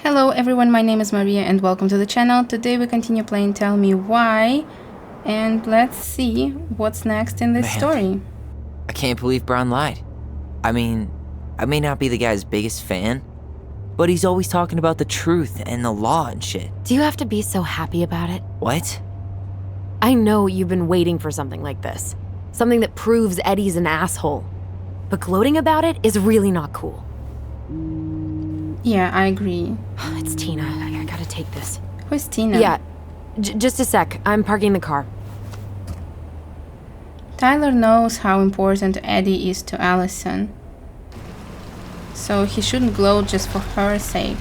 Hello everyone, my name is Maria and welcome to the channel. Today we continue playing Tell Me Why, and let's see what's next in this story. I can't believe Brown lied. I mean, I may not be the guy's biggest fan, but he's always talking about the truth and the law and shit. Do you have to be so happy about it? What? I know you've been waiting for something like this. Something that proves Eddie's an asshole. But gloating about it is really not cool. Yeah, I agree. It's Tina. I gotta take this. Who's Tina? Yeah, just a sec. I'm parking the car. Tyler knows how important Eddie is to Alyson, so he shouldn't gloat just for her sake.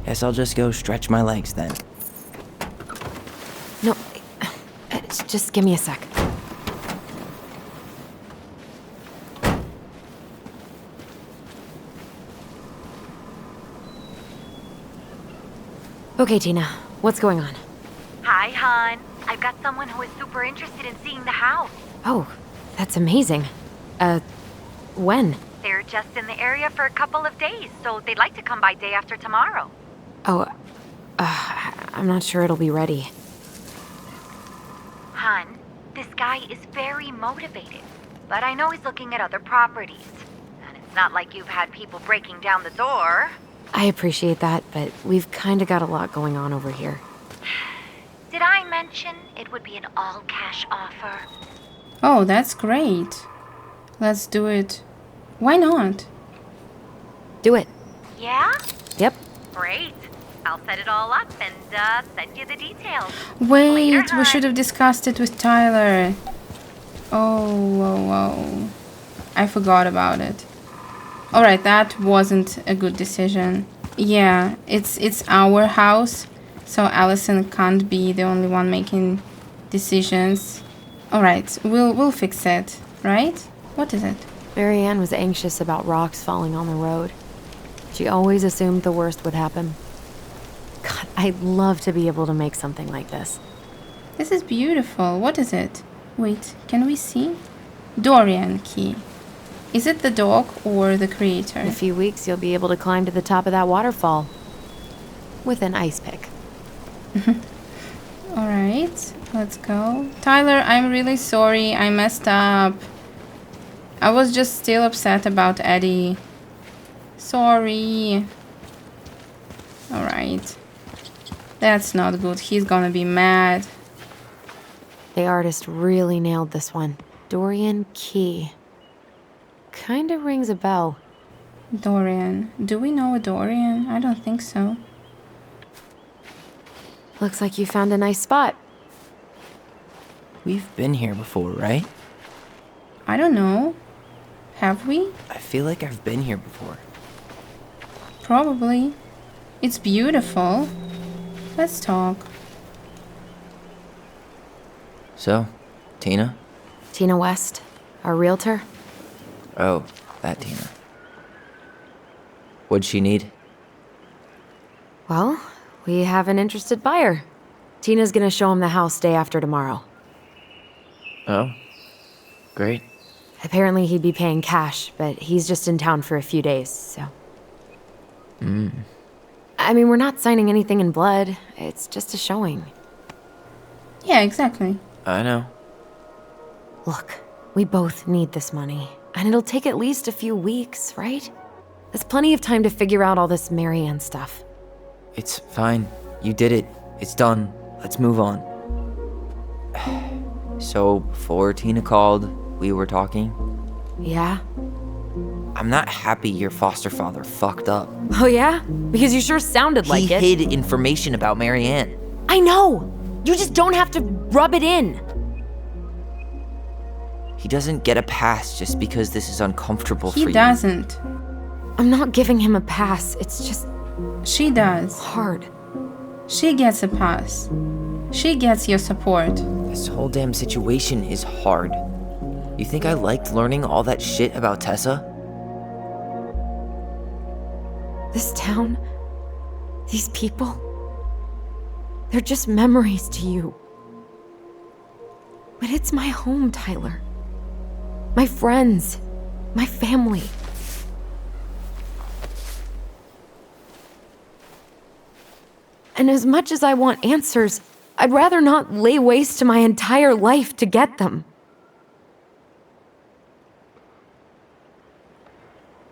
Guess I'll just go stretch my legs then. No, just give me a sec. Okay, Tina, what's going on? Hi, hon. I've got someone who is super interested in seeing the house. Oh, that's amazing. When? They're just in the area for a couple of days, so they'd like to come by day after tomorrow. Oh, I'm not sure it'll be ready. Hon, this guy is very motivated, but I know he's looking at other properties. And it's not like you've had people breaking down the door. I appreciate that, but we've kind of got a lot going on over here. Did I mention it would be an all-cash offer? Oh, that's great. Let's do it. Why not? Do it. Yeah? Yep. Great. I'll set it all up and send you the details. Wait, Later, we hon. should have discussed it with Tyler. Oh. I forgot about it. Alright, that wasn't a good decision. Yeah, it's our house, so Alyson can't be the only one making decisions. Alright, we'll fix it, right? What is it? Marianne was anxious about rocks falling on the road. She always assumed the worst would happen. God, I'd love to be able to make something like this. This is beautiful. What is it? Wait, can we see? Dorian key. Is it the dog or the creator? In a few weeks, you'll be able to climb to the top of that waterfall. With an ice pick. Alright, let's go. Tyler, I'm really sorry. I messed up. I was just still upset about Eddie. Sorry. Alright. That's not good. He's gonna be mad. The artist really nailed this one. Dorian Key. Kinda rings a bell. Dorian. Do we know a Dorian? I don't think so. Looks like you found a nice spot. We've been here before, right? I don't know. Have we? I feel like I've been here before. Probably. It's beautiful. Let's talk. So, Tina? Tina West, our realtor. Oh, that Tina. What'd she need? Well, we have an interested buyer. Tina's gonna show him the house day after tomorrow. Oh, great. Apparently he'd be paying cash, but he's just in town for a few days, so... I mean, we're not signing anything in blood. It's just a showing. Yeah, exactly. I know. Look, we both need this money, and it'll take at least a few weeks, right? There's plenty of time to figure out all this Marianne stuff. It's fine. You did it. It's done. Let's move on. So, before Tina called, we were talking. Yeah? I'm not happy your foster father fucked up. Oh yeah? Because you sure sounded like it. He hid information about Marianne. I know! You just don't have to rub it in. He doesn't get a pass just because this is uncomfortable for you. He doesn't. I'm not giving him a pass. It's just She does. hard. She gets a pass. She gets your support. This whole damn situation is hard. You think I liked learning all that shit about Tessa? This town, these people, they're just memories to you. But it's my home, Tyler. My friends, my family. And as much as I want answers, I'd rather not lay waste to my entire life to get them.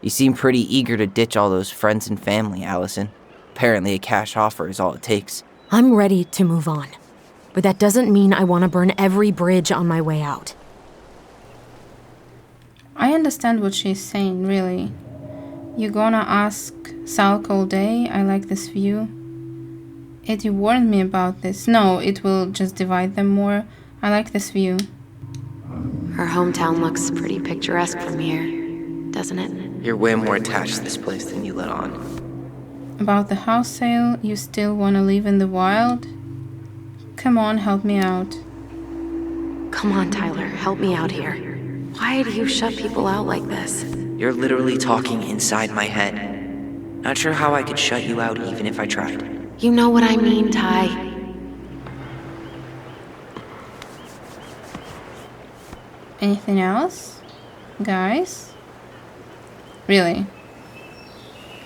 You seem pretty eager to ditch all those friends and family, Alyson. Apparently a cash offer is all it takes. I'm ready to move on. But that doesn't mean I want to burn every bridge on my way out. I understand what she's saying, really. You gonna ask Salk all day? I like this view. Eddie warned me about this. No, it will just divide them more. I like this view. Her hometown looks pretty picturesque from here, doesn't it? You're way more attached to this place than you let on. About the house sale, you still wanna live in the wild? Come on, help me out. Come on, Tyler, help me out here. Why do you shut people out like this? You're literally talking inside my head. Not sure how I could shut you out even if I tried. You know what I mean, Ty. Anything else? Guys? Really?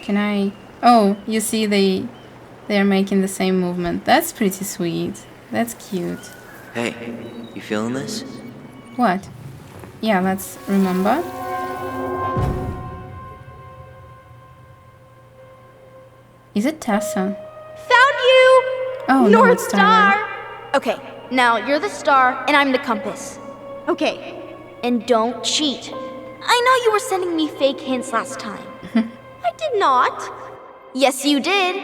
Can I... Oh, you see they're making the same movement. That's pretty sweet. That's cute. Hey, you feeling this? What? Yeah, let's remember. Is it Tessa? Found you! Oh, no, North it's Tyler. Star! Okay, now you're the star and I'm the compass. Okay, and don't cheat. I know you were sending me fake hints last time. I did not. Yes, you did.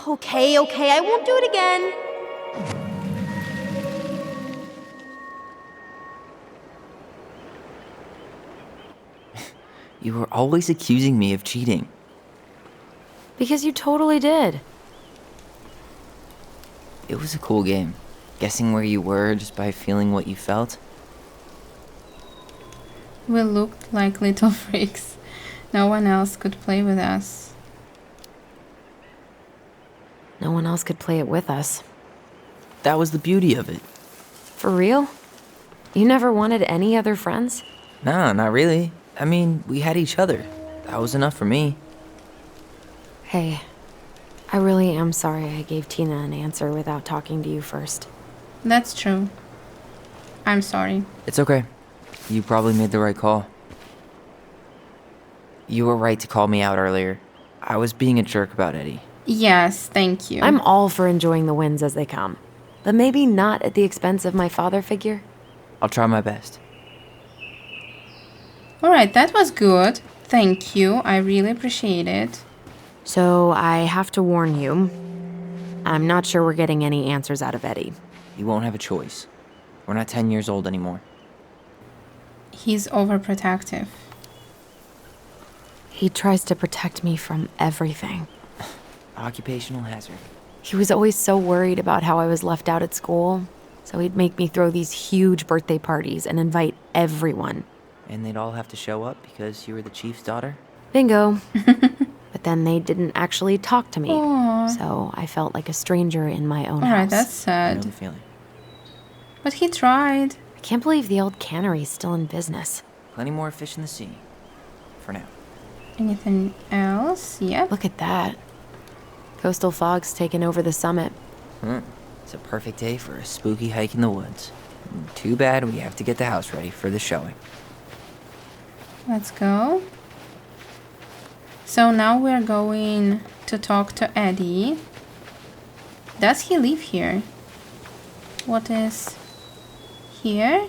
Okay, I won't do it again. You were always accusing me of cheating. Because you totally did. It was a cool game. Guessing where you were just by feeling what you felt. We looked like little freaks. No one else could play with us. No one else could play it with us. That was the beauty of it. For real? You never wanted any other friends? No, not really. I mean, we had each other. That was enough for me. Hey, I really am sorry I gave Tina an answer without talking to you first. That's true. I'm sorry. It's okay. You probably made the right call. You were right to call me out earlier. I was being a jerk about Eddie. Yes, thank you. I'm all for enjoying the wins as they come, but maybe not at the expense of my father figure. I'll try my best. Alright, that was good. Thank you. I really appreciate it. So I have to warn you, I'm not sure we're getting any answers out of Eddie. You won't have a choice. We're not 10 years old anymore. He's overprotective. He tries to protect me from everything. Occupational hazard. He was always so worried about how I was left out at school, so he'd make me throw these huge birthday parties and invite everyone. And they'd all have to show up because you were the chief's daughter? Bingo. But then they didn't actually talk to me, Aww. so I felt like a stranger in my own Alright, house. that's I know sad. the feeling. But he tried. I can't believe the old cannery's still in business. Plenty more fish in the sea. For now. Anything else? Yep. Look at that. Coastal fog's taken over the summit. It's a perfect day for a spooky hike in the woods. Too bad we have to get the house ready for the showing. Let's go. So now we're going to talk to Eddie. Does he live here? What is here?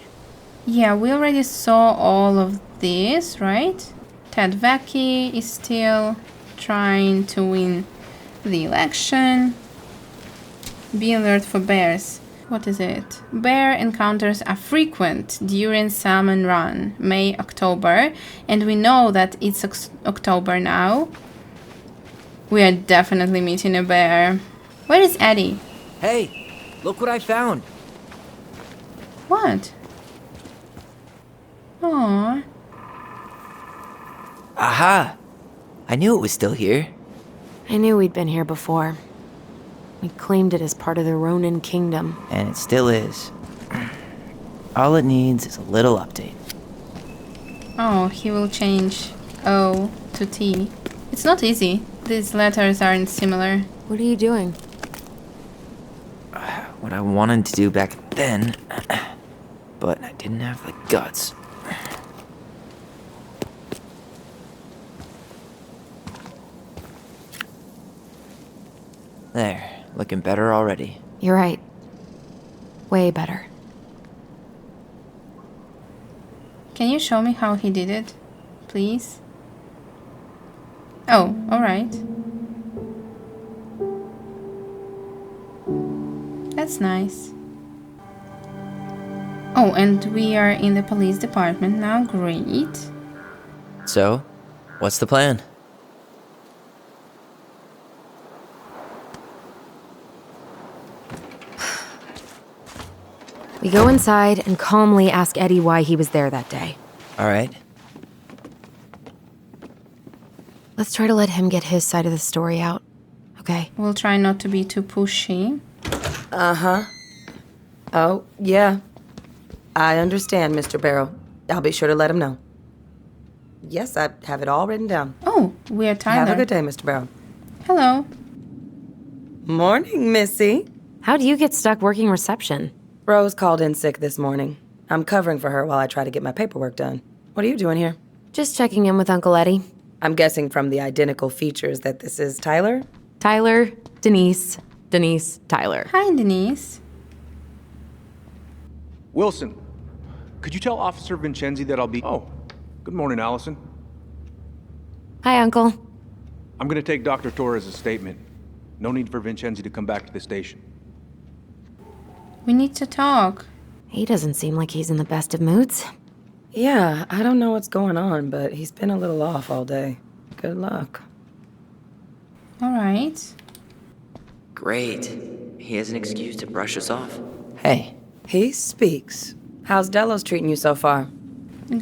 Yeah, we already saw all of this, right? Ted Vecchi is still trying to win the election. Be alert for bears. What is it? Bear encounters are frequent during salmon run, May, October, and we know that it's October now. We are definitely meeting a bear. Where is Eddie? Hey, look what I found. What? Aww. Aha! I knew it was still here. I knew we'd been here before. We claimed it as part of the Ronin kingdom. And it still is. All it needs is a little update. Oh, he will change O to T. It's not easy. These letters aren't similar. What are you doing? what I wanted to do back then, but I didn't have the guts. There, looking better already. You're right. Way better. Can you show me how he did it, please? Oh, alright. That's nice. Oh, and we are in the police department now. Great. So, what's the plan? We go inside and calmly ask Eddie why he was there that day. All right. Let's try to let him get his side of the story out, okay? We'll try not to be too pushy. Uh-huh. Oh, yeah. I understand, Mr. Barrow. I'll be sure to let him know. Yes, I have it all written down. Oh, we are Tyler. Have a good day, Mr. Barrow. Hello. Morning, Missy. How do you get stuck working reception? Rose called in sick this morning. I'm covering for her while I try to get my paperwork done. What are you doing here? Just checking in with Uncle Eddie. I'm guessing from the identical features that this is Tyler? Tyler, Denise, Tyler. Hi, Denise. Wilson, could you tell Officer Vincenzi that I'll be... Oh, good morning, Alyson. Hi, Uncle. I'm gonna take Dr. Torres' statement. No need for Vincenzi to come back to the station. We need to talk. He doesn't seem like he's in the best of moods. Yeah, I don't know what's going on, but he's been a little off all day. Good luck. Alright. Great. He has an excuse to brush us off. Hey, He speaks. How's Delos treating you so far?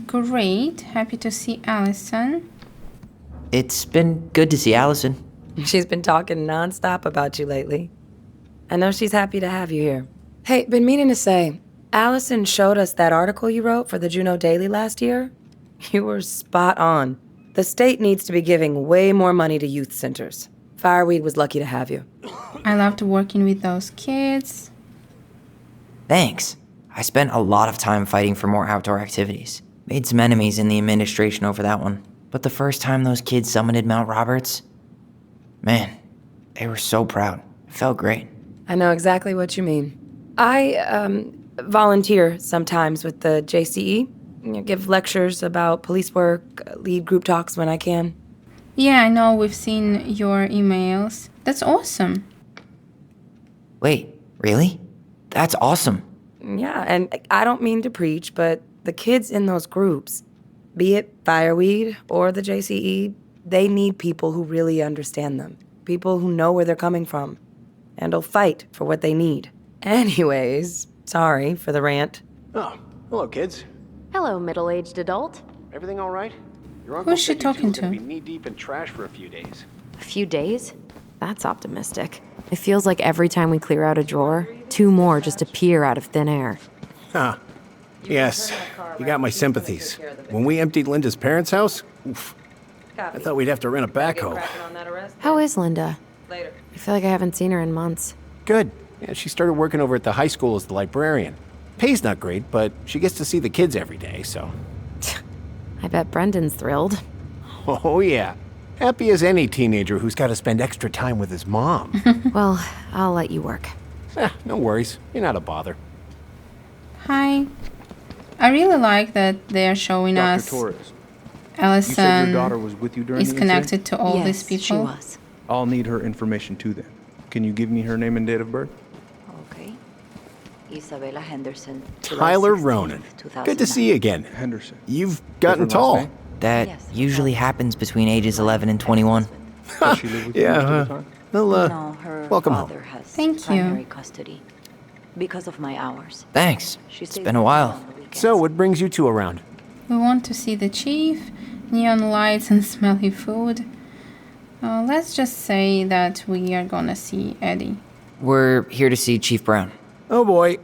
Great. Happy to see Alyson. it's been good to see Alyson. She's been talking nonstop about you lately. I know she's happy to have you here. Hey, been meaning to say, Alyson showed us that article you wrote for the Juneau Daily last year. You were spot on. The state needs to be giving way more money to youth centers. Fireweed was lucky to have you. I loved working with those kids. Thanks. I spent a lot of time fighting for more outdoor activities. Made some enemies in the administration over that one. But the first time those kids summited Mount Roberts, man, they were so proud. It felt great. I know exactly what you mean. I volunteer sometimes with the JCE. Give lectures about police work, lead group talks when I can. Yeah, I know. We've seen your emails. That's awesome. Wait, really? That's awesome. Yeah, and I don't mean to preach, but the kids in those groups, be it Fireweed or the JCE, they need people who really understand them. People who know where they're coming from and will fight for what they need. Anyways, sorry for the rant. Oh, hello, kids. Hello, middle-aged adult. Everything all right? Your Who's she said you two talking were gonna to? be knee-deep in trash for a few days. A few days? That's optimistic. It feels like every time we clear out a drawer, 2 more just appear out of thin air. Huh. Yes, you got my sympathies. When we emptied Linda's parents' house, oof, I thought we'd have to rent a backhoe. How is Linda? Later. I feel like I haven't seen her in months. Good. Yeah, she started working over at the high school as the librarian. Pay's not great, but she gets to see the kids every day, so... I bet Brendan's thrilled. Oh, yeah. Happy as any teenager who's got to spend extra time with his mom. Well, I'll let you work. No worries. You're not a bother. Hi. I really like that they are showing Dr. us Torres, you said your daughter Alyson was with you during is the incident? connected to all these people. She was. I'll need her information too then. Can you give me her name and date of birth? Okay. Isabella Henderson. Tyler July 16th, Ronan. Good to 2009. see you again. Henderson. You've gotten Different last tall. name? That Yes. usually happens between ages 11 and 21. Does she live with you Yeah, most of the time? Well, No, her welcome home. father has Thank you. primary custody because of my hours. Thanks. She It's stays been a with me while. on the weekends. So, what brings you two around? We want to see the chief, neon lights and smelly food. Let's just say that we are gonna see Eddie. We're here to see Chief Brown. Oh boy,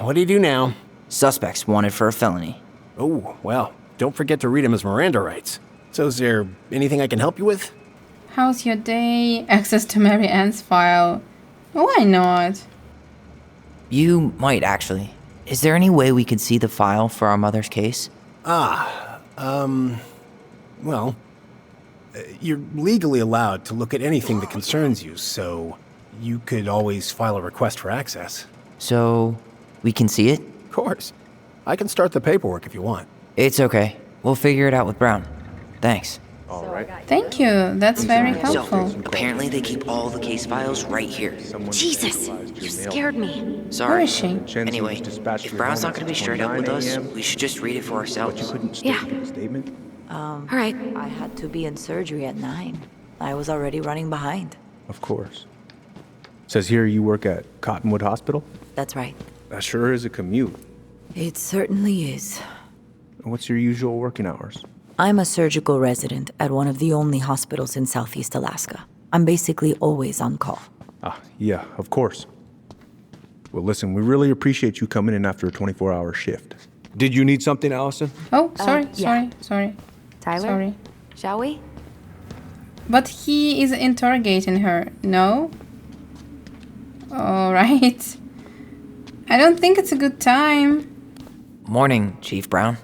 what do you do now? Suspects wanted for a felony. Oh, well, don't forget to read him his Miranda rights. So is there anything I can help you with? How's your day? Access to Mary Ann's file. Why not? You might, actually. Is there any way we could see the file for our mother's case? Well, you're legally allowed to look at anything that concerns you, so you could always file a request for access. So, we can see it? Of course. I can start the paperwork if you want. It's okay. We'll figure it out with Brown. Thanks. All right. Thank you. That's very helpful. So, apparently they keep all the case files right here. Jesus, you scared me. Sorry. Where is she? Anyway, if Brown's not going to be straight up with us, we should just read it for ourselves. Yeah. Statement? All right. I had to be in surgery at 9. I was already running behind. Of course. Says here you work at Cottonwood Hospital? That's right. That sure is a commute. It certainly is. What's your usual working hours? I'm a surgical resident at one of the only hospitals in Southeast Alaska. I'm basically always on call. Ah, yeah, of course. Well, listen, we really appreciate you coming in after a 24-hour shift. Did you need something, Alyson? Oh, sorry, yeah. sorry. Tyler, Sorry. shall we? But he is interrogating her, no? Alright. I don't think it's a good time. Morning, Chief Brown.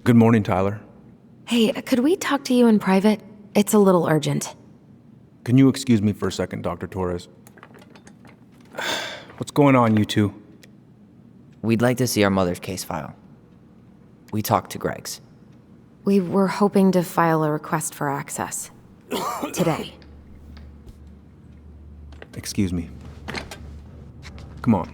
Good morning, Tyler. Hey, could we talk to you in private? It's a little urgent. Can you excuse me for a second, Dr. Torres? What's going on, you two? We'd like to see our mother's case file. We talked to Greg's. We were hoping to file a request for access. Today. Excuse me. Come on.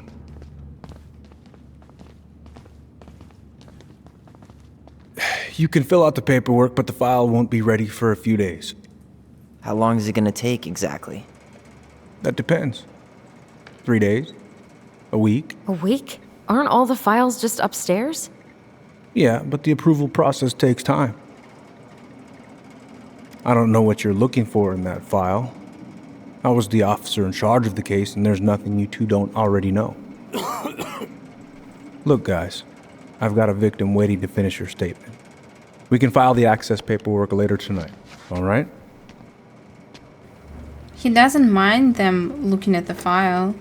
You can fill out the paperwork, but the file won't be ready for a few days. How long is it going to take exactly? That depends. 3 days? A week? A week? Aren't all the files just upstairs? Yeah, but the approval process takes time. I don't know what you're looking for in that file. I was the officer in charge of the case, and there's nothing you two don't already know. Look, guys, I've got a victim waiting to finish her statement. We can file the access paperwork later tonight, all right? He doesn't mind them looking at the file.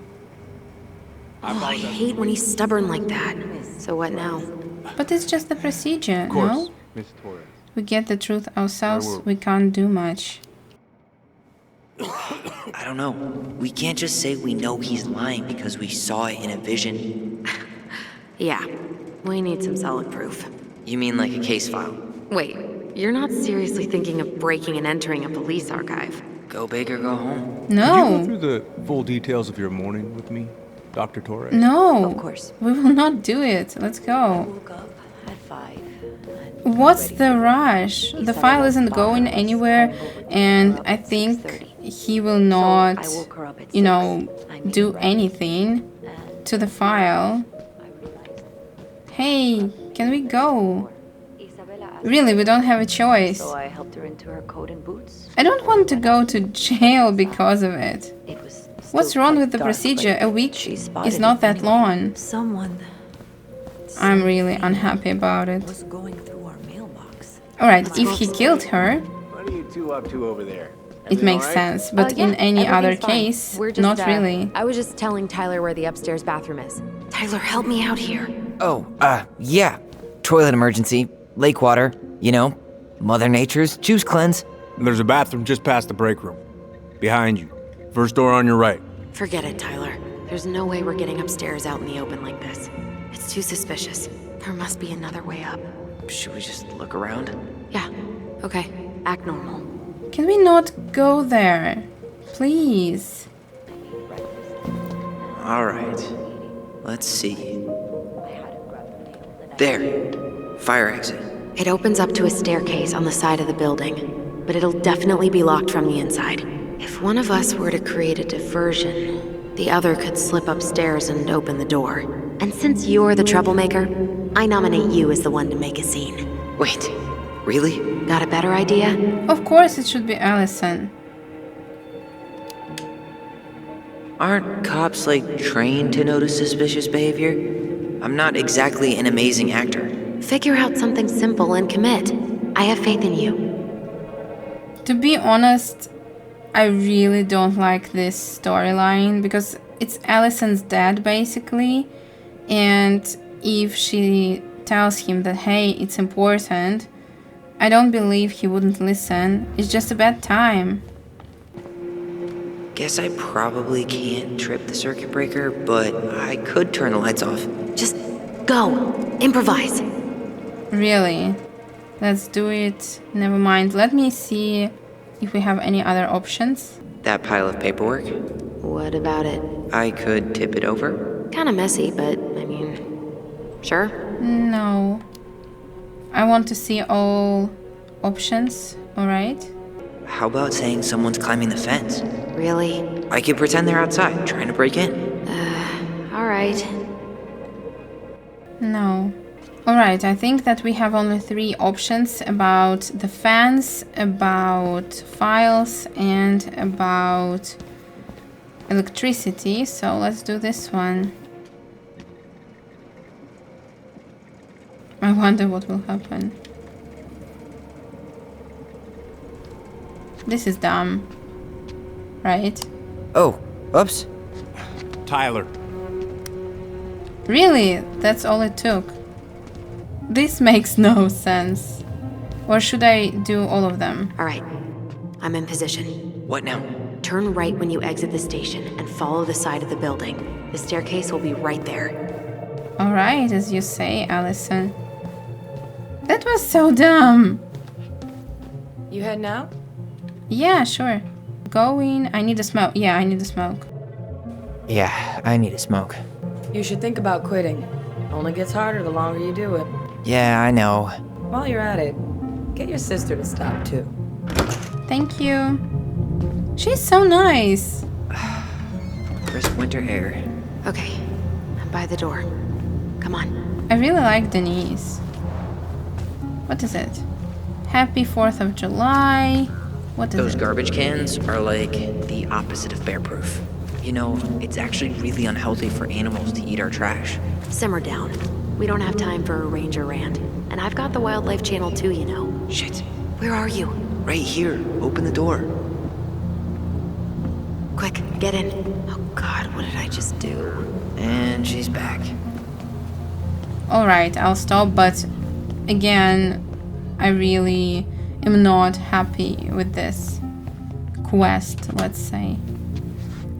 Oh, I hate when he's stubborn like that. So what now? But it's just the procedure, Of course, no? Miss Torres. We get the truth ourselves, we can't do much. I don't know. We can't just say we know he's lying because we saw it in a vision. Yeah, we need some solid proof. You mean like a case file? Wait, you're not seriously thinking of breaking and entering a police archive? Go big or go home. Could you go No, through the full details of your morning with me, Dr. Torres? no. Of course. We will not do it. Let's go. Woke up at 5. What's the rush? The file isn't going anywhere, and I think he will not, you know, do anything to the file. Hey, can we go? Really, we don't have a choice. So I helped her into her coat and boots. I don't want to go to jail because of it. It was What's still wrong quite with the dark, procedure? but A week she spotted is not it that anyway. long. Someone I'm really unhappy about it. was going through our mailbox. Alright, if he killed her, What are you two up to over there? it makes sense. But in any other case, We're just, not really. I was just telling Tyler where the upstairs bathroom is. Tyler, help me out here. Oh, yeah. Toilet emergency. Lake water. You know, Mother Nature's juice cleanse. There's a bathroom just past the break room. Behind you. First door on your right. Forget it, Tyler. There's no way we're getting upstairs out in the open like this. It's too suspicious. There must be another way up. Should we just look around? Yeah, okay. Act normal. Can we not go there? Please. Alright. Let's see. There. Fire exit. It opens up to a staircase on the side of the building, but it'll definitely be locked from the inside. If one of us were to create a diversion, the other could slip upstairs and open the door. And since you're the troublemaker, I nominate you as the one to make a scene. Wait. Really? Got a better idea? Of course it should be Alyson. Aren't cops, like, trained to notice suspicious behavior? I'm not exactly an amazing actor. Figure out something simple and commit. I have faith in you. To be honest, I really don't like this storyline because it's Alyson's dad, basically. And if she tells him that, hey, it's important, I don't believe he wouldn't listen. It's just a bad time. Guess I probably can't trip the circuit breaker, but I could turn the lights off. Just go. Improvise. Really? Let's do it. Never mind. Let me see if we have any other options. That pile of paperwork? What about it? I could tip it over. Kinda messy, but I mean, sure. No. I want to see all options, alright? How about saying someone's climbing the fence? Really? I could pretend they're outside, trying to break in. Alright. No. Alright, I think that we have only 3 options about the fence, about files, and about electricity, so let's do this one. I wonder what will happen. This is dumb. Right? Oh, oops. Tyler. Really? That's all it took? This makes no sense. Or should I do all of them? Alright. I'm in position. What now? Turn right when you exit the station and follow the side of the building. The staircase will be right there. Alright, as you say, Alyson. That was so dumb. You heading out? Yeah, sure. Going. I need a smoke. Yeah, I need a smoke. Yeah, I need a smoke. You should think about quitting. Only gets harder the longer you do it. Yeah, I know. While you're at it, get your sister to stop too. Thank you. She's so nice. Crisp winter air. Okay. I'm by the door. Come on. I really like Denise. What is it? Happy 4th of July. What is Those it? garbage cans are like the opposite of bear-proof. You know, it's actually really unhealthy for animals to eat our trash. Simmer down. We don't have time for a ranger rant. And I've got the Wildlife Channel too, you know. Shit. Where are you? Right here. Open the door. Quick, get in. Oh god, what did I just do? And she's back. Alright, I'll stop, but again, I really am not happy with this quest, let's say.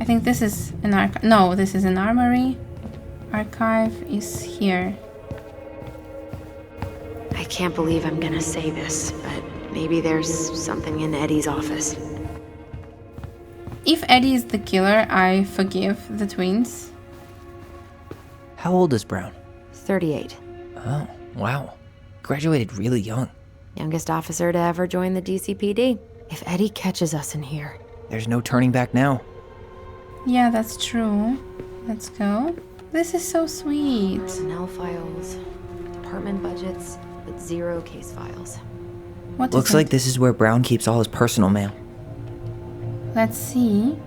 I think this is an archive. No, this is an armory. Archive is here. I can't believe I'm gonna say this, but maybe there's something in Eddie's office. If Eddie is the killer, I forgive the twins. How old is Brown? 38. Oh, wow. Graduated really young. Youngest officer to ever join the DCPD. If Eddie catches us in here... There's no turning back now. Yeah, that's true. Let's go. This is so sweet. Personnel files, department budgets, but 0 case files. What is Looks it? like this is where Brown keeps all his personal mail. Let's see.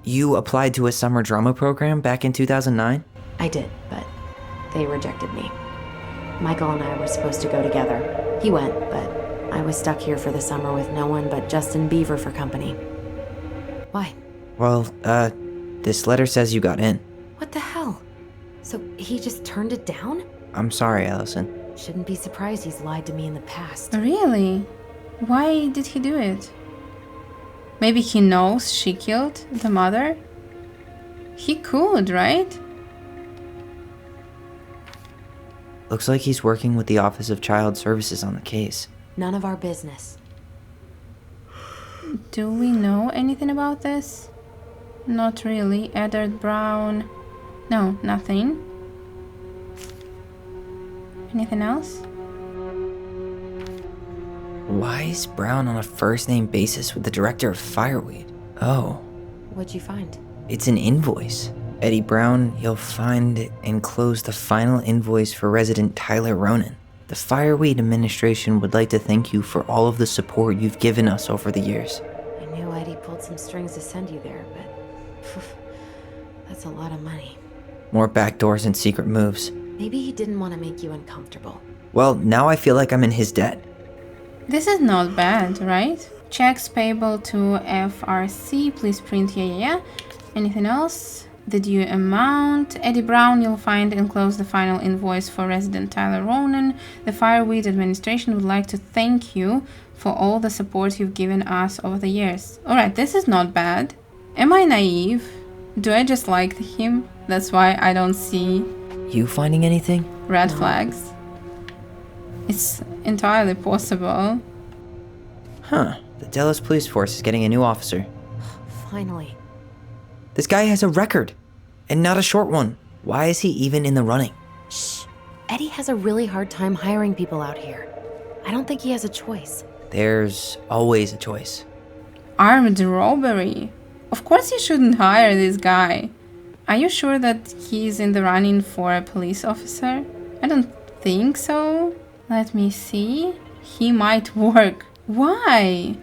You applied to a summer drama program back in 2009? I did, but they rejected me. Michael and I were supposed to go together. He went, but I was stuck here for the summer with no one but Justin Beaver for company. Why? Well, this letter says you got in. What the hell? So he just turned it down? I'm sorry, Alyson. Shouldn't be surprised he's lied to me in the past. Really? Why did he do it? Maybe he knows she killed the mother? He could, right? Looks like he's working with the Office of Child Services on the case. None of our business. Do we know anything about this? Not really. Edward Brown. No, nothing. Anything else? Why is Brown on a first-name basis with the director of Fireweed? Oh, What'd you find? it's an invoice. Eddie Brown, you'll find enclosed the final invoice for resident Tyler Ronan. The Fireweed administration would like to thank you for all of the support you've given us over the years. I knew Eddie pulled some strings to send you there, but... that's a lot of money. More backdoors and secret moves. Maybe he didn't want to make you uncomfortable. Well, now I feel like I'm in his debt. This is not bad, right? Checks payable to FRC, please print, yeah. Anything else? The due amount. Eddie Brown, you'll find enclosed the final invoice for resident Tyler Ronan. The Fireweed administration would like to thank you for all the support you've given us over the years. Alright, this is not bad. Am I naive? Do I just like him? That's why I don't see You finding anything? red flags. It's entirely possible. Huh. The Dallas Police Force is getting a new officer. Finally. This guy has a record, and not a short one. Why is he even in the running? Shh. Eddie has a really hard time hiring people out here. I don't think he has a choice. There's always a choice. Armed robbery. Of course you shouldn't hire this guy. Are you sure that he's in the running for a police officer? I don't think so. Let me see. He might work. Why?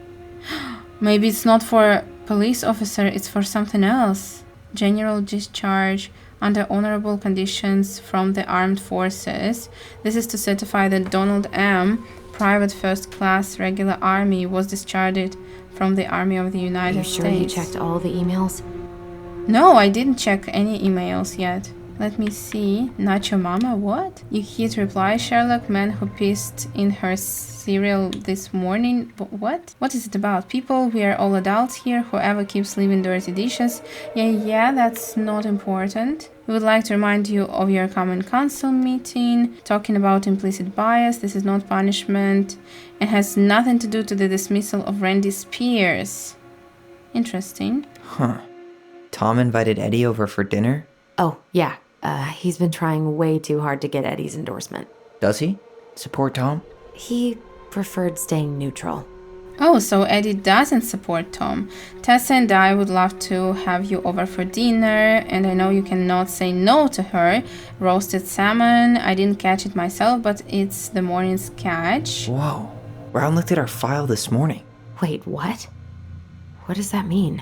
Maybe it's not for a police officer, it's for something else. General discharge under honorable conditions from the armed forces. This is to certify that Donald M., private first class regular army, was discharged from the Army of the United States. Are you sure you checked all the emails? No, I didn't check any emails yet. Let me see. Nacho Mama, what? You hit reply, Sherlock, man who pissed in her cereal this morning. What? What is it about? People, we are all adults here. Whoever keeps leaving dirty dishes. Yeah, that's not important. We would like to remind you of your common council meeting, talking about implicit bias. This is not punishment and has nothing to do to the dismissal of Randy Spears. Interesting. Huh. Tom invited Eddie over for dinner? Oh, yeah. He's been trying way too hard to get Eddie's endorsement. Does he? Support Tom? He preferred staying neutral. Oh, so Eddie doesn't support Tom. Tessa and I would love to have you over for dinner, and I know you cannot say no to her. Roasted salmon, I didn't catch it myself, but it's the morning's catch. Whoa. Brown looked at our file this morning. Wait, what? What does that mean?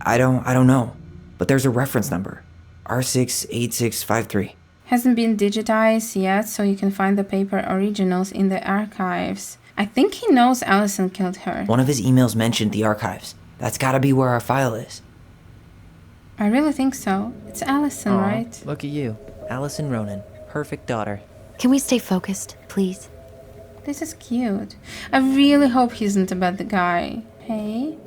I don't know. But there's a reference number. R68653. Hasn't been digitized yet, so you can find the paper originals in the archives. I think he knows Alyson killed her. One of his emails mentioned the archives. That's gotta be where our file is. I really think so. It's Alyson, right? Look at you. Alyson Ronan. Perfect daughter. Can we stay focused, please? This is cute. I really hope he isn't a bad guy. Hey?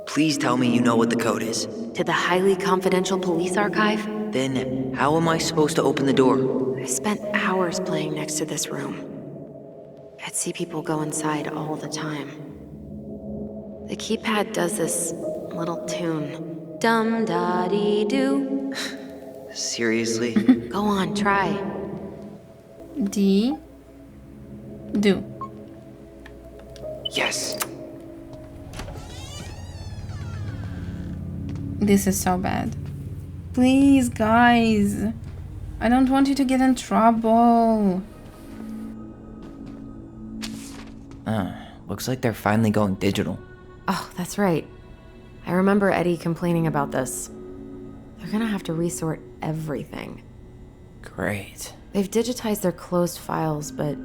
Please tell me you know what the code is. To the highly confidential police archive? Then how am I supposed to open the door? I spent hours playing next to this room. I'd see people go inside all the time. The keypad does this little tune. Dum-da-dee-doo. Seriously? Go on, try. D. Do. Yes. This is so bad. Please, guys. I don't want you to get in trouble. Looks like they're finally going digital. Oh, that's right. I remember Eddie complaining about this. They're gonna have to resort everything. Great. They've digitized their closed files, but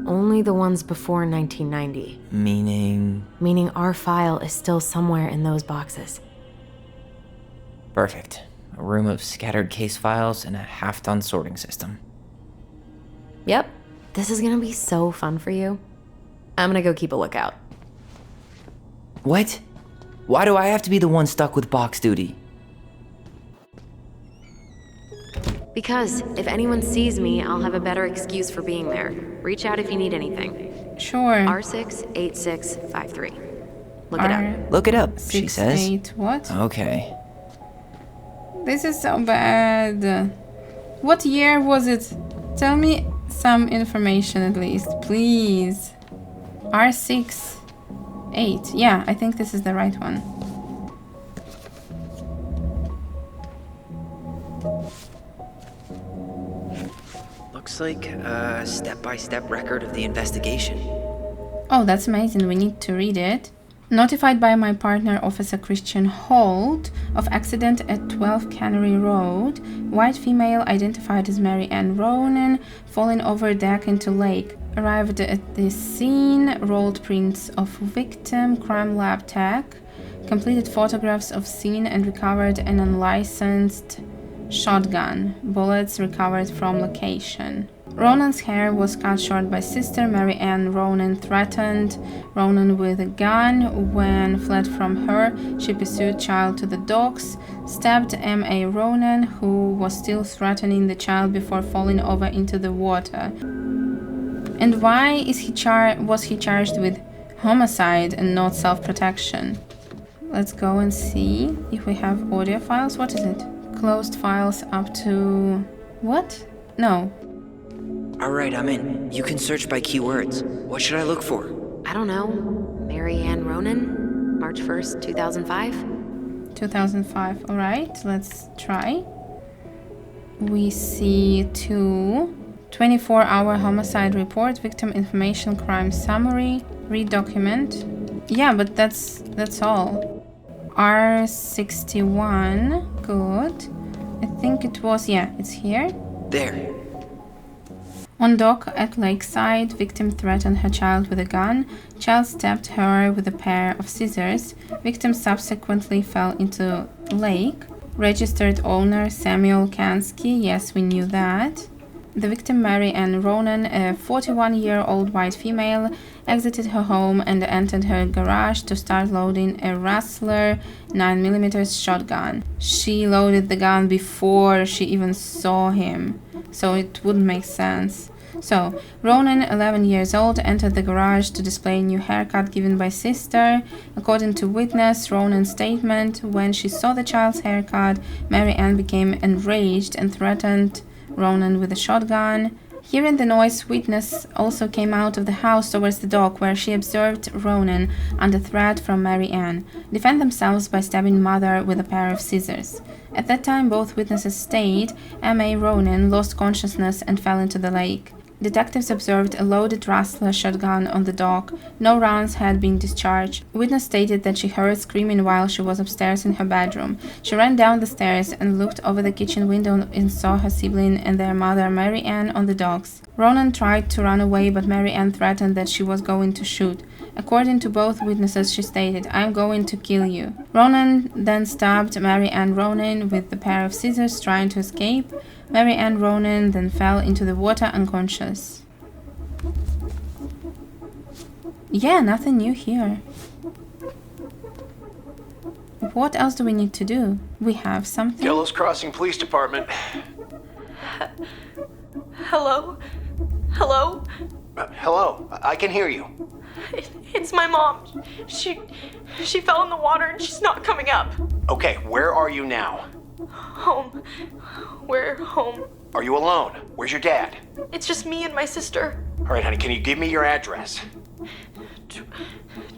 only the ones before 1990. Meaning? Meaning our file is still somewhere in those boxes. Perfect. A room of scattered case files and a half-done sorting system. Yep. This is gonna be so fun for you. I'm gonna go keep a lookout. What? Why do I have to be the one stuck with box duty? Because if anyone sees me, I'll have a better excuse for being there. Reach out if you need anything. Sure. R68653. Look it up. Look it up, she says. 6-8 what? Okay. This is so bad. What year was it? Tell me some information at least, please. R6-8. Yeah, I think this is the right one. Looks like a step-by-step record of the investigation. Oh, that's amazing. We need to read it. Notified by my partner, Officer Christian Holt, of accident at 12 Cannery Road. White female identified as Mary Ann Ronan, falling over deck into lake. Arrived at the scene, rolled prints of victim, crime lab tech, completed photographs of scene and recovered an unlicensed shotgun, bullets recovered from location. Ronan's hair was cut short by sister Mary Ann. Ronan threatened Ronan with a gun. When fled from her, she pursued child to the docks, stabbed M.A. Ronan, who was still threatening the child before falling over into the water. And why was he charged with homicide and not self-protection? Let's go and see if we have audio files. What is it? Closed files up to... what? No. Alright, I'm in. You can search by keywords. What should I look for? I don't know. Mary Ann Ronan? March 1st, 2005? 2005. Alright, let's try. We see 2. 24-hour homicide report, victim information, crime summary, read document. Yeah, but that's all. R61. Good. I think it was, yeah, it's here. There. On dock at Lakeside, victim threatened her child with a gun. Child stabbed her with a pair of scissors. Victim subsequently fell into lake. Registered owner Samuel Kansky. Yes, we knew that. The victim, Mary Ann Ronan, a 41-year-old white female, exited her home and entered her garage to start loading a Rustler 9mm shotgun. She loaded the gun before she even saw him, so it wouldn't make sense. So, Ronan, 11 years old, entered the garage to display a new haircut given by sister. According to witness Ronan's statement, when she saw the child's haircut, Mary Ann became enraged and threatened Ronan with a shotgun. Hearing the noise, witness also came out of the house towards the dock, where she observed Ronan under threat from Mary Ann defend themselves by stabbing mother with a pair of scissors. At that time, both witnesses state M.A. Ronan lost consciousness and fell into the lake. Detectives observed a loaded Rustler shotgun on the dock. No rounds had been discharged. Witness stated that she heard screaming while she was upstairs in her bedroom. She ran down the stairs and looked over the kitchen window and saw her sibling and their mother, Mary Ann, on the docks. Ronan tried to run away, but Mary Ann threatened that she was going to shoot. According to both witnesses, she stated, "I'm going to kill you." Ronan then stabbed Mary Ann Ronan with the pair of scissors, trying to escape. Mary Ann Ronan then fell into the water unconscious. Yeah, nothing new here. What else do we need to do? We have something. Delos Crossing Police Department. Hello? Hello? Hello, I can hear you. It's my mom. She fell in the water and she's not coming up. Okay, where are you now? Home. We're home. Are you alone? Where's your dad? It's just me and my sister. All right, honey, can you give me your address?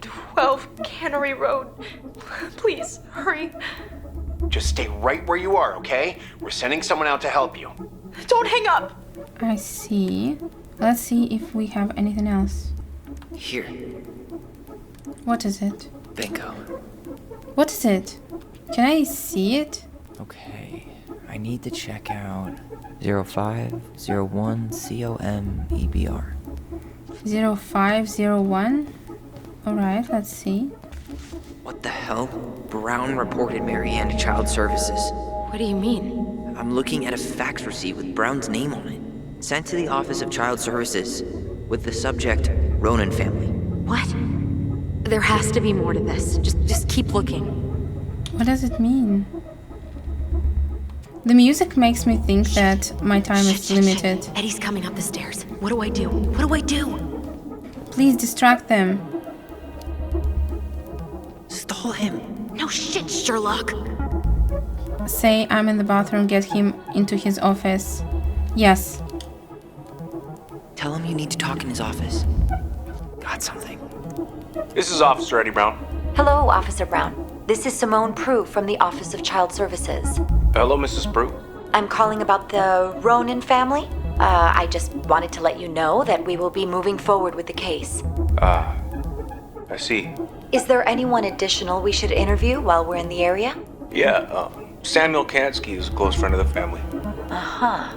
12 Cannery Road. Please, hurry. Just stay right where you are, okay? We're sending someone out to help you. Don't hang up. I see. Let's see if we have anything else. Here. What is it? Bingo. What is it? Can I see it? Okay. I need to check out 0501 COMEBR. 0501? Alright, let's see. What the hell? Brown reported Mary Ann to Child Services. What do you mean? I'm looking at a fax receipt with Brown's name on it. Sent to the Office of Child Services. With the subject, Ronan family. What? There has to be more to this. Just keep looking. What does it mean? The music makes me think that my time is limited. Shit. Eddie's coming up the stairs. What do I do? What do I do? Please distract them. Stall him. No shit, Sherlock. Say I'm in the bathroom, get him into his office. Yes. Tell him you need to talk in his office. Got something. This is Officer Eddie Brown. Hello, Officer Brown. This is Simone Prue from the Office of Child Services. Hello, Mrs. Prue. I'm calling about the Ronan family. I just wanted to let you know that we will be moving forward with the case. I see. Is there anyone additional we should interview while we're in the area? Yeah, Samuel Kansky is a close friend of the family. Uh-huh.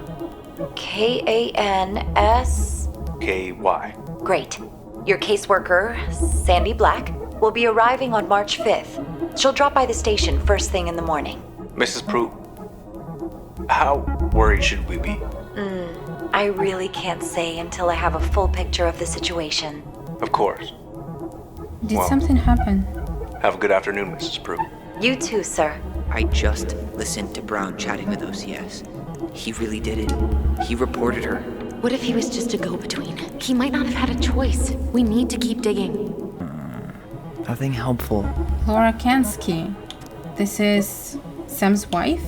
K-A-N-S... Okay, why? Great. Your caseworker, Sandy Black, will be arriving on March 5th. She'll drop by the station first thing in the morning. Mrs. Prue, how worried should we be? I really can't say until I have a full picture of the situation. Of course. Did something happen? Have a good afternoon, Mrs. Prue. You too, sir. I just listened to Brown chatting with OCS. He really did it. He reported her. What if he was just a go-between? He might not have had a choice. We need to keep digging. Nothing helpful. Laura Kansky. This is Sam's wife?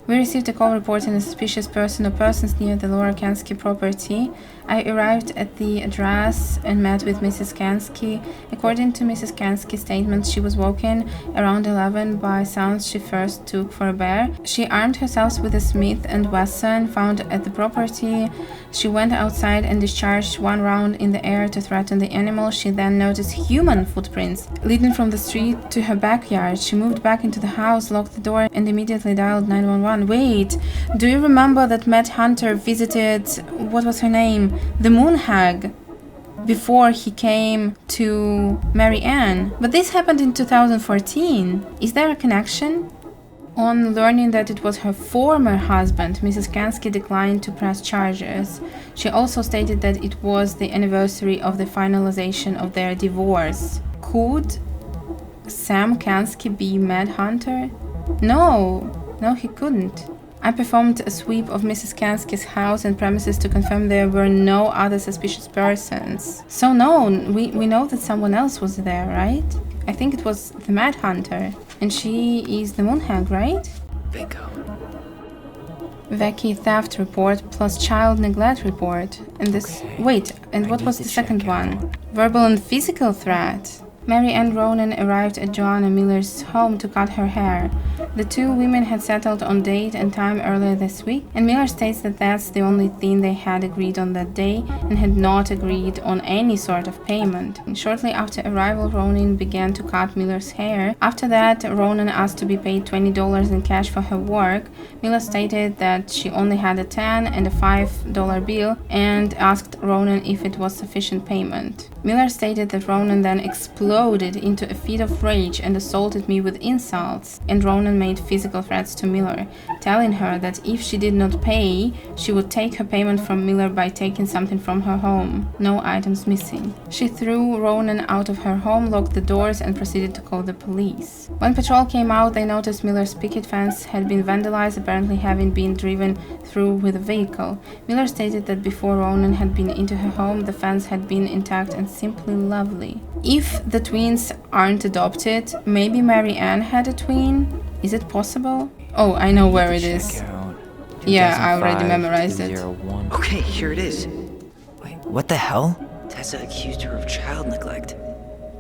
We received a call reporting a suspicious person or persons near the Laura Kansky property. I arrived at the address and met with Mrs. Kansky. According to Mrs. Kansky's statement, she was walking around 11 by sounds she first took for a bear. She armed herself with a Smith & Wesson found at the property. She went outside and discharged one round in the air to threaten the animal. She then noticed human footprints leading from the street to her backyard. She moved back into the house, locked the door, and immediately dialed 911. Wait, do you remember that Matt Hunter visited, what was her name? The Moon Hag, before he came to Mary Ann? But this happened in 2014. Is there a connection? On learning that it was her former husband, Mrs. Kansky declined to press charges. She also stated that it was the anniversary of the finalization of their divorce. Could Sam Kansky be Mad Hunter? No, he couldn't. I performed a sweep of Mrs. Kansky's house and premises to confirm there were no other suspicious persons. So no, we know that someone else was there, right? I think it was the Mad Hunter. And she is the Moon Hag, right? Bingo. Vecchi theft report plus child neglect report. And this... Okay. Wait, and what was the second one? Verbal and physical threat. Mary Ann Ronan arrived at Joanna Miller's home to cut her hair. The two women had settled on date and time earlier this week, and Miller states that that's the only thing they had agreed on that day and had not agreed on any sort of payment. Shortly after arrival, Ronan began to cut Miller's hair. After that, Ronan asked to be paid $20 in cash for her work. Miller stated that she only had a $10 and a $5 bill and asked Ronan if it was sufficient payment. Miller stated that Ronan then exploded into a fit of rage and assaulted me with insults, and Ronan made physical threats to Miller, telling her that if she did not pay, she would take her payment from Miller by taking something from her home. No items missing. She threw Ronan out of her home, locked the doors, and proceeded to call the police. When patrol came out, they noticed Miller's picket fence had been vandalized, apparently having been driven through with a vehicle. Miller stated that before Ronan had been into her home, the fence had been intact and simply lovely. If the twins aren't adopted, maybe Mary Ann had a twin? Is it possible? Oh, I know where it is. Yeah, I already memorized it. Okay, here it is. Wait, what the hell? Tessa accused her of child neglect.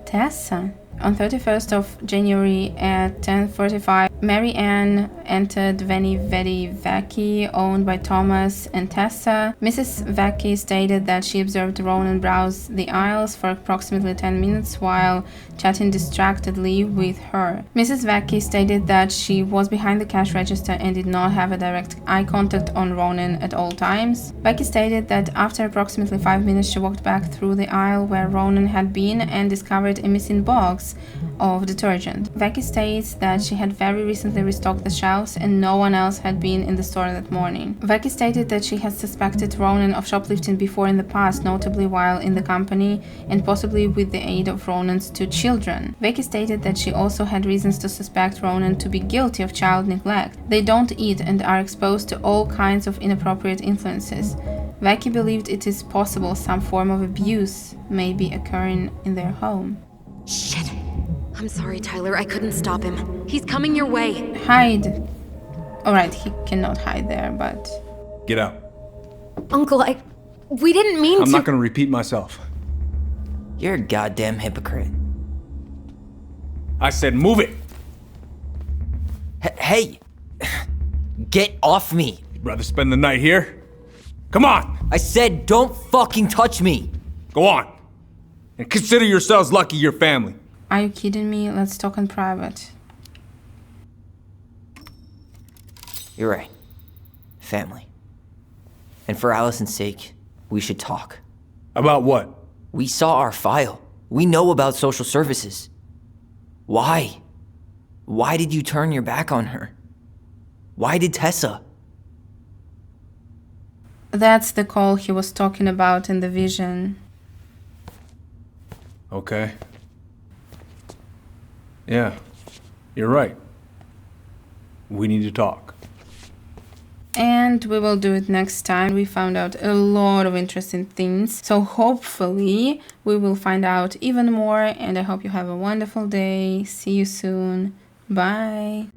Tessa? On 31st of January at 10:45, Mary Ann entered Veni Vedi Vecchi, owned by Thomas and Tessa. Mrs. Vecchi stated that she observed Ronan browse the aisles for approximately 10 minutes while chatting distractedly with her. Mrs. Vecchi stated that she was behind the cash register and did not have a direct eye contact on Ronan at all times. Vecchi stated that after approximately 5 minutes she walked back through the aisle where Ronan had been and discovered a missing box of detergent. Vecchi states that she had very recently restocked the shelves and no one else had been in the store that morning. Vecchi stated that she had suspected Ronan of shoplifting before in the past, notably while in the company and possibly with the aid of Ronan's two children. Vecchi stated that she also had reasons to suspect Ronan to be guilty of child neglect. They don't eat and are exposed to all kinds of inappropriate influences. Vecchi believed it is possible some form of abuse may be occurring in their home. Shit. I'm sorry, Tyler. I couldn't stop him. He's coming your way. Hide. Alright, he cannot hide there, but... Get out. Uncle, we didn't mean to... I'm not gonna repeat myself. You're a goddamn hypocrite. I said move it! Hey! Get off me! You'd rather spend the night here? Come on! I said don't fucking touch me! Go on! And consider yourselves lucky you're family. Are you kidding me? Let's talk in private. You're right. Family. And for Allison's sake, we should talk. About what? We saw our file. We know about social services. Why? Why did you turn your back on her? Why did Tessa? That's the call he was talking about in the vision. Okay. Yeah, you're right. We need to talk. And we will do it next time. We found out a lot of interesting things. So hopefully we will find out even more. And I hope you have a wonderful day. See you soon. Bye.